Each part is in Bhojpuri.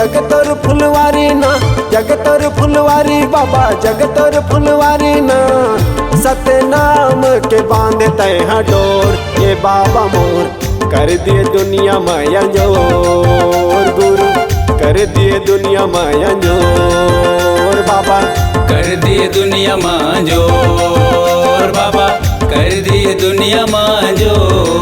जग तोर फुलवारी ना, जग तोर फुलवारी बाबा जग तोर फुलवारी ना। सतनाम के बांधे तैहा डोर, ये बाबा मोर कर दिए दुनिया माया जोर। गुरु कर दिए दुनिया माया जोर, बाबा कर दिए दुनिया मां जोर, बाबा कर दिए दुनिया मां जोर।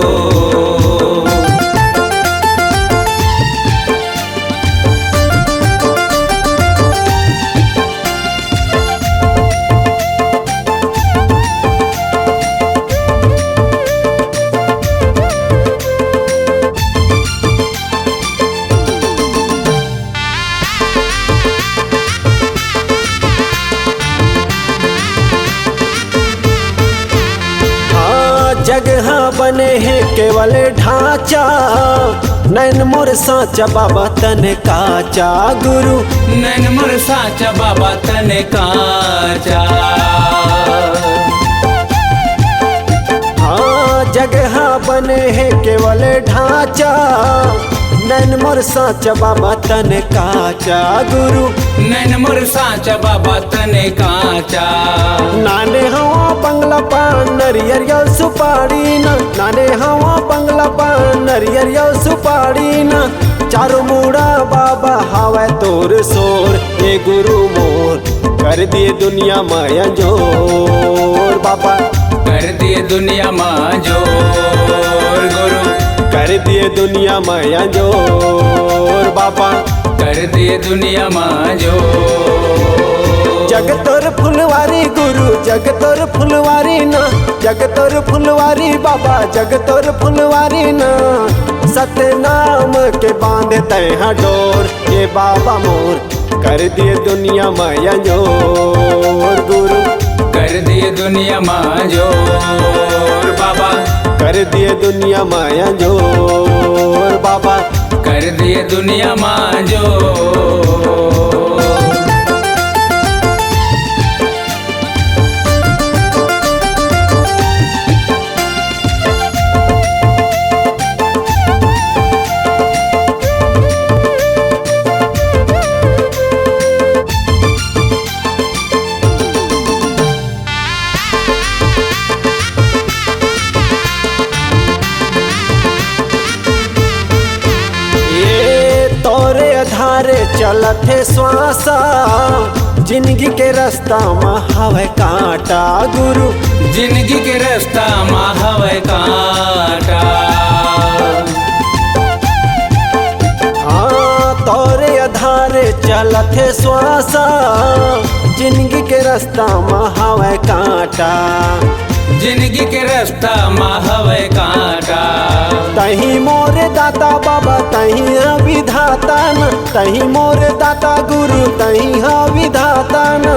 जगह बने हैं केवल ढांचा, नैन मोर साचा बाबा तन काचा। गुरु नैन मोर साचा बाबा तन काचा। हाँ जगह बने हैं केवल ढांचा, नैन मोर साचा बाबा तन काचा। गुरु नैन मोर साचा बाबा तन काचा। नाने हवा बंगला पान नरियर या सुपारी ना, नाने हवा बंगला पान नरियर या सुपारी ना। चारों मुड़ा बाबा हवा तोर सोर, ये गुरु मोर कर दिए दुनिया माया जोर। बाबा कर दिए दुनिया मां जोर, गुरु कर दिए दुनिया माया जोर। बाबा कर दिए दुनिया मां जोर। जग तोर फुलवारी गुरु जग तोर फुलवारी ना, जग तोर फुलवारी बाबा जग तोर फुलवारी ना। सतनाम के बांधे तैहा डोर, ये बाबा मोर कर दिए दुनिया माया जोर। गुरु कर दिए दुनिया मां जोर, बाबा कर दिए दुनिया माया जोर। बाबा कर दिए दुनिया मां जोर। धारे चलत है श्वासा, जिंदगी के रास्ता में हवे कांटा। गुरु जिंदगी के रास्ता में हवे कांटा। हाँ तोरे आधारे चलत है श्वासा, जिंदगी के रास्ता में हवे कांटा। जिंदगी के रास्ता में हवे कांटा। तही मोरे दाता बाबा तही विधाता न, तही मोरे दाता गुरु तही विधाता न।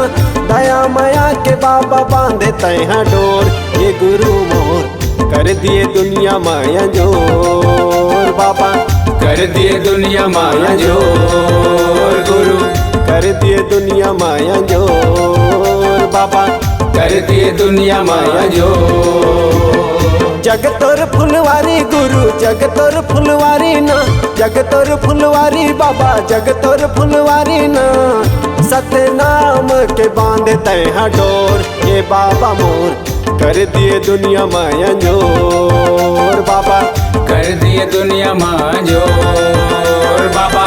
दया माया के बाबा बांधे तैहा डोर, ये गुरु मोर कर दिए दुनिया माया जोर। बाबा कर दिए दुनिया माया जोर, गुरु कर दिए दुनिया माया जोर। बाबा कर दिए दुनिया माया जोर। जग तोर फुलवारी गुरु जग तोर फुलवारी ना, जग तोर फुलवारी बाबा जग तोर फुलवारी ना। सतनाम के बांधे तैहा डोर, ये बाबा मोर कर दिए दुनिया माया जोर। बाबा कर दिए दुनिया मां जोर, बाबा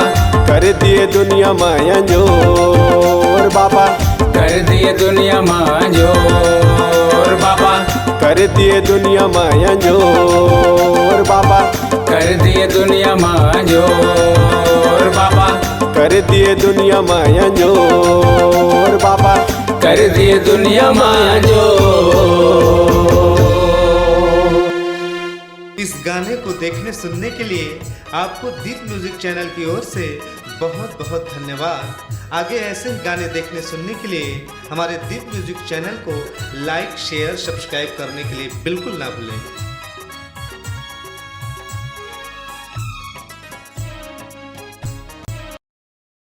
कर दिए दुनिया माया जोर। बाबा कर दिए दुनिया मां जोर, बाबा कर दिए दुनिया माया जोर। बाबा कर दिए दुनिया मां जोर, बाबा कर दिए दुनिया माया जोर। बाबा कर दिए दुनिया मां जोर। इस गाने को देखने सुनने के लिए आपको दीप म्यूजिक चैनल की ओर से बहुत बहुत धन्यवाद। आगे ऐसे ही गाने देखने सुनने के लिए हमारे दीप म्यूजिक चैनल को लाइक शेयर सब्सक्राइब करने के लिए बिल्कुल ना भूलें।